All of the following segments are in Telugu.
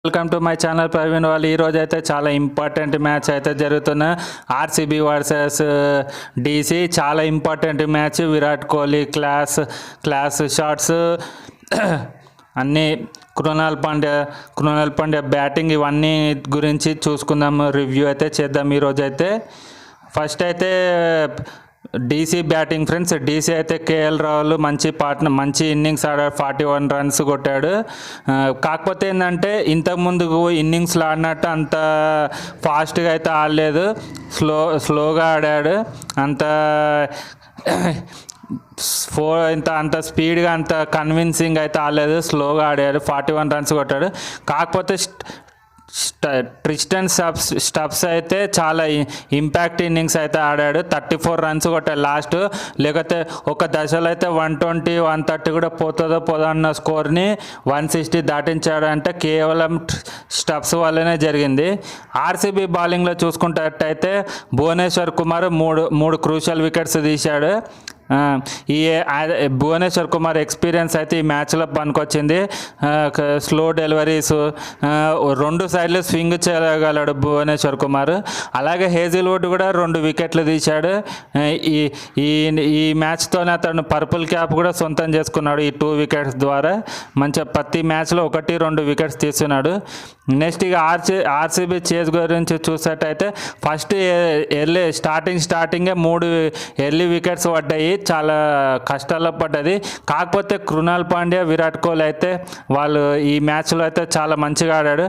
Welcome to my channel Praveen వాళ్ళు. ఈరోజు అయితే చాలా ఇంపార్టెంట్ మ్యాచ్ అయితే జరుగుతున్న ఆర్సీబీ వర్సెస్ డీసీ. చాలా important match. Virat Kohli class shots అన్నీ, కృణాల్ పాండ్యా బ్యాటింగ్, ఇవన్నీ గురించి చూసుకుందాం, రివ్యూ అయితే చేద్దాం ఈరోజు అయితే. ఫస్ట్ అయితే డీసీ బ్యాటింగ్ ఫ్రెండ్స్. డీసీ అయితే కేఎల్ రాహుల్ మంచి ఇన్నింగ్స్ ఆడాడు, 41 రన్స్ కొట్టాడు. కాకపోతే ఏంటంటే ఇంతకుముందు ఇన్నింగ్స్లో ఆడినట్టు అంత ఫాస్ట్గా అయితే ఆడలేదు, స్లోగా ఆడాడు. అంత స్పీడ్గా అంత కన్విన్సింగ్ అయితే ఆడలేదు, స్లోగా ఆడాడు. 41 రన్స్ కొట్టాడు. కాకపోతే ట్రిస్టన్ స్టబ్స్ అయితే చాలా ఇంపాక్ట్ ఇన్నింగ్స్ అయితే ఆడాడు. 34 రన్స్ కొట్టాడు లాస్ట్. లేకపోతే ఒక దశలో అయితే 120, 130 కూడా పోతుందో అన్న స్కోర్ని 160 దాటించాడు అంటే కేవలం స్టబ్స్ వల్లనే జరిగింది. ఆర్సీబీ బౌలింగ్లో చూసుకున్నట్టయితే భువనేశ్వర్ కుమార్ మూడు క్రూషియల్ వికెట్స్ తీశాడు. ఈ భువనేశ్వర్ కుమార్ ఎక్స్పీరియన్స్ అయితే ఈ మ్యాచ్లో పనికొచ్చింది. స్లో డెలివరీస్, 2 సైడ్లు స్వింగ్ చేయగలడు భువనేశ్వర్ కుమార్. అలాగే హేజిల్వుడ్ కూడా 2 వికెట్లు తీశాడు. ఈ మ్యాచ్తోనే అతను పర్పుల్ క్యాప్ కూడా సొంతం చేసుకున్నాడు. ఈ 2 వికెట్స్ ద్వారా మంచిగా ప్రతి మ్యాచ్లో 1-2 వికెట్స్ తీస్తున్నాడు. నెక్స్ట్ ఇక ఆర్సీబీ చేజ్ గురించి చూసేటైతే ఫస్ట్ స్టార్టింగే 3 ఎర్లీ వికెట్స్ పడ్డాయి. చాలా కష్టాల్లో పడ్డది. కాకపోతే కృణాల్ పాండ్యా, విరాట్ కోహ్లీ అయితే వాళ్ళు ఈ మ్యాచ్లో అయితే చాలా మంచిగా ఆడాడు.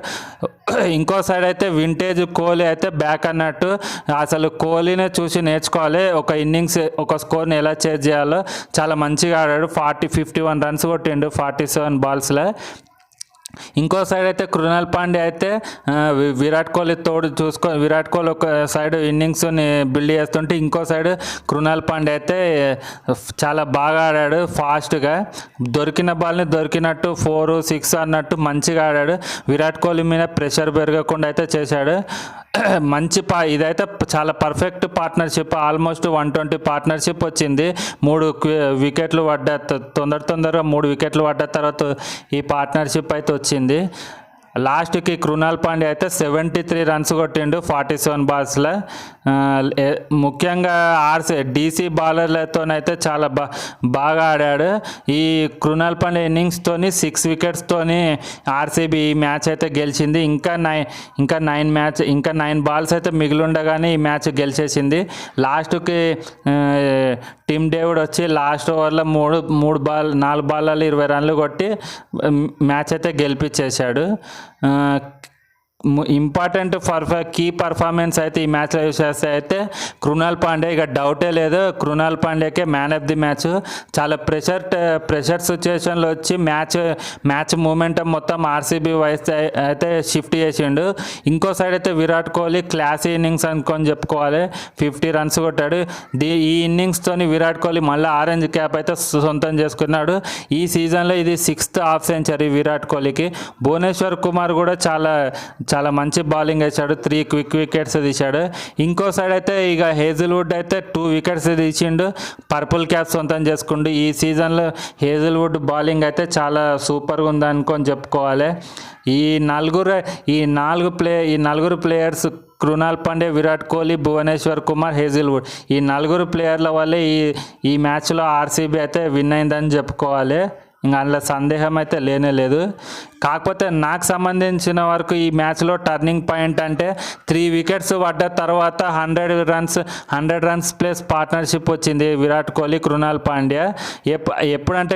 ఇంకో సైడ్ అయితే వింటేజ్ కోహ్లీ అయితే బ్యాక్ అన్నట్టు. అసలు కోహ్లీనే చూసి నేర్చుకోవాలి, ఒక స్కోర్ని ఎలా చేజ్ చేయాలో. చాలా మంచిగా ఆడాడు. 51 రన్స్ కొట్టిండు 47 బాల్స్లో. ఇంకో సైడ్ అయితే కృణాల్ పాండ్యా అయితే విరాట్ కోహ్లీ విరాట్ కోహ్లీ ఒక సైడ్ ఇన్నింగ్స్ని బిల్డ్ చేస్తుంటే, ఇంకో సైడ్ కృణాల్ పాండ్యా అయితే చాలా బాగా ఆడాడు. ఫాస్ట్గా దొరికిన బాల్ని దొరికినట్టు 4, 6 అన్నట్టు మంచిగా ఆడాడు. విరాట్ కోహ్లీ మీద ప్రెషర్ పెరగకుండా అయితే చేశాడు. ఇదైతే చాలా పర్ఫెక్ట్ పార్ట్నర్షిప్. ఆల్మోస్ట్ 120 పార్ట్నర్షిప్ వచ్చింది. 3 వికెట్లు పడ్డా, తొందరగా 3 వికెట్లు పడ్డ తర్వాత ఈ పార్ట్నర్షిప్ అయితే వచ్చింది. లాస్ట్కి కృణాల్ పాండ్యా అయితే 73 రన్స్ కొట్టిండు 47 బాల్స్లో. ముఖ్యంగా డీసీ బౌలర్లతోనైతే చాలా బాగా ఆడాడు. ఈ కృణాల్ పాండ్యా ఇన్నింగ్స్తోని 6 వికెట్స్తోని ఆర్సీబీ ఈ మ్యాచ్ అయితే గెలిచింది. ఇంకా 9 బాల్స్ అయితే మిగిలి ఉండగానే ఈ మ్యాచ్ గెలిచేసింది. లాస్ట్కి టిమ్ డేవిడ్ వచ్చి లాస్ట్ ఓవర్లో 4 బాల్లలో 20 రన్లు కొట్టి మ్యాచ్ అయితే గెలిపించేశాడు. ఇంపార్టెంట్ కీ పర్ఫార్మెన్స్ అయితే ఈ మ్యాచ్లో యూస్ చేస్తే అయితే కృణాల్ పాండ్యా, ఇక డౌటే లేదు, కృణాల్ పాండ్యాకే మ్యాన్ ఆఫ్ ది మ్యాచ్. చాలా ప్రెషర్ సిచ్యువేషన్లో వచ్చి మ్యాచ్ మూమెంటం మొత్తం ఆర్సీబీ వైస్ అయితే షిఫ్ట్ చేసిండు. ఇంకో సైడ్ అయితే విరాట్ కోహ్లీ క్లాసీ ఇన్నింగ్స్ అనుకొని చెప్పుకోవాలి. 50 రన్స్ కొట్టాడు. ఈ ఇన్నింగ్స్తోని విరాట్ కోహ్లీ మళ్ళీ ఆరెంజ్ క్యాప్ అయితే సొంతం చేసుకున్నాడు. ఈ సీజన్లో ఇది 6th హాఫ్ సెంచరీ విరాట్ కోహ్లీకి. భువనేశ్వర్ కుమార్ కూడా చాలా మంచి బౌలింగ్ వేశాడు. 3 క్విక్ వికెట్స్ తీశాడు. ఇంకో సైడ్ అయితే ఇక హేజిల్వుడ్ అయితే 2 వికెట్స్ తీసిండు, పర్పుల్ క్యాప్ సొంతం చేసుకుండు. ఈ సీజన్లో హేజిల్వుడ్ బౌలింగ్ అయితే చాలా సూపర్గా ఉందనుకొని చెప్పుకోవాలి. ఈ నలుగురు ప్లేయర్స్, కృణాల్ పాండ్యా, విరాట్ కోహ్లీ, భువనేశ్వర్ కుమార్, హేజిల్వుడ్, ఈ 4 ప్లేయర్ల వల్లే ఈ మ్యాచ్లో ఆర్సీబీ అయితే విన్ అయిందని చెప్పుకోవాలి. ఇంకా అందులో సందేహం అయితే లేదు. కాకపోతే నాకు సంబంధించిన వరకు ఈ మ్యాచ్లో టర్నింగ్ పాయింట్ అంటే 3 వికెట్స్ పడ్డ తర్వాత 100 రన్స్ ప్లస్ పార్ట్నర్షిప్ వచ్చింది విరాట్ కోహ్లీ, కృణాల్ పాండ్యా. ఎప్పుడంటే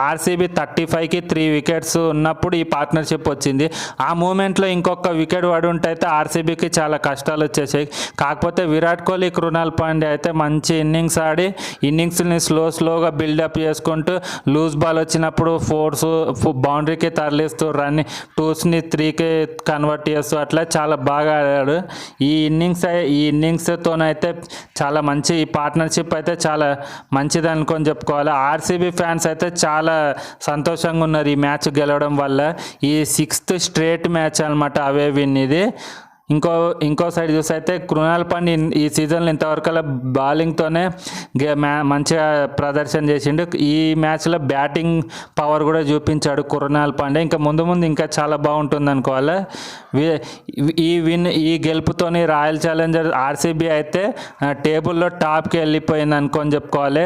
ఆర్సీబీ 35కి 3 వికెట్స్ ఉన్నప్పుడు ఈ పార్ట్నర్షిప్ వచ్చింది. ఆ మూమెంట్లో ఇంకొక వికెట్ పడి ఉంటే అయితే ఆర్సీబీకి చాలా కష్టాలు వచ్చేసాయి. కాకపోతే విరాట్ కోహ్లీ, కృణాల్ పాండ్యా అయితే మంచి ఇన్నింగ్స్ ఆడి ఇన్నింగ్స్ని స్లోగా బిల్డప్ చేసుకుంటూ లూజ్ బాల్ వచ్చినప్పుడు బౌండరీకి తరలిస్తూ రన్ 2స్ని 3కి కన్వర్ట్ చేస్తూ అట్లా చాలా బాగా ఆడాడు. ఈ ఇన్నింగ్స్తోనైతే చాలా మంచి ఈ పార్ట్నర్షిప్ అయితే చాలా మంచిది అనుకొని చెప్పుకోవాలి. ఆర్సీబీ ఫ్యాన్స్ అయితే చాలా సంతోషంగా ఉన్నారు ఈ మ్యాచ్ గెలవడం వల్ల. ఈ 6th స్ట్రేట్ మ్యాచ్ అనమాట అవే విన్ ఇది. ఇంకో సైడ్ చూస్తే అయితే కృణాల్ పాండ్యా ఈ సీజన్లో ఇంతవరకు బౌలింగ్తోనే మంచిగా ప్రదర్శన చేసిండు. ఈ మ్యాచ్లో బ్యాటింగ్ పవర్ కూడా చూపించాడు కృణాల్ పాండ్యా. ఇంకా ముందు ఇంకా చాలా బాగుంటుంది అనుకోవాలి. ఈ గెలుపుతోని రాయల్ ఛాలెంజర్స్ ఆర్సీబీ అయితే టేబుల్లో టాప్కి వెళ్ళిపోయింది అనుకొని చెప్పుకోవాలి.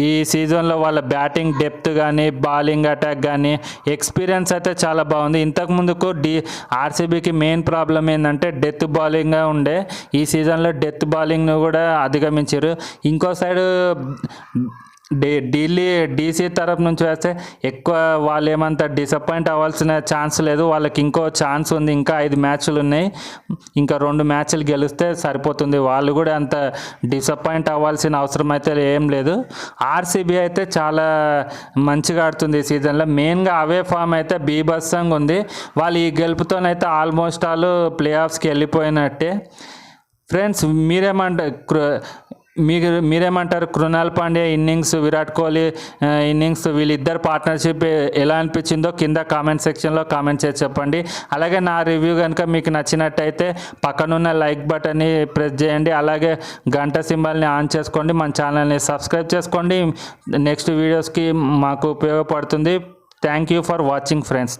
ఈ సీజన్లో వాళ్ళ బ్యాటింగ్ డెప్త్ కానీ బౌలింగ్ అటాక్ కానీ ఎక్స్పీరియన్స్ అయితే చాలా బాగుంది. ఇంతకుముందుకు ఆర్సీబీకి మెయిన్ ప్రాబ్లం ఏంటంటే డెత్ బౌలింగ్గా ఉండే. ఈ సీజన్లో డెత్ బౌలింగ్ను కూడా అధిగమించారు. ఇంకో సైడ్ డీసీ తరపు నుంచి వేస్తే ఎక్కువ వాళ్ళు ఏమంత డిసప్పాయింట్ అవ్వాల్సిన ఛాన్స్ లేదు. వాళ్ళకి ఇంకో ఛాన్స్ ఉంది. ఇంకా 5 మ్యాచ్లు ఉన్నాయి. ఇంకా 2 మ్యాచ్లు గెలిస్తే సరిపోతుంది. వాళ్ళు కూడా అంత డిసప్పాయింట్ అవ్వాల్సిన అవసరం అయితే ఏం లేదు. ఆర్సీబీ అయితే చాలా మంచిగా ఆడుతుంది ఈ సీజన్లో. మెయిన్గా అవే ఫామ్ అయితే బీభత్సంగా ఉంది. వాళ్ళు ఈ గెలుపుతోనైతే ఆల్మోస్ట్ ఆల్ ప్లే ఆఫ్స్కి వెళ్ళిపోయినట్టే. ఫ్రెండ్స్ మీరేమంటారు? కృణాల్ పాండ్యా ఇన్నింగ్స్, విరాట్ కోహ్లీ ఇన్నింగ్స్, వీళ్ళిద్దరు పార్ట్నర్షిప్ ఎలా అనిపించిందో కింద కామెంట్ సెక్షన్లో కామెంట్ చేసి చెప్పండి. అలాగే నా రివ్యూ కనుక మీకు నచ్చినట్టయితే పక్కనున్న లైక్ బటన్ని ప్రెస్ చేయండి. అలాగే గంట సింబల్ని ఆన్ చేసుకోండి. మన ఛానల్ని సబ్స్క్రైబ్ చేసుకోండి. నెక్స్ట్ వీడియోస్కి మాకు ఉపయోగపడుతుంది. Thank you for watching friends.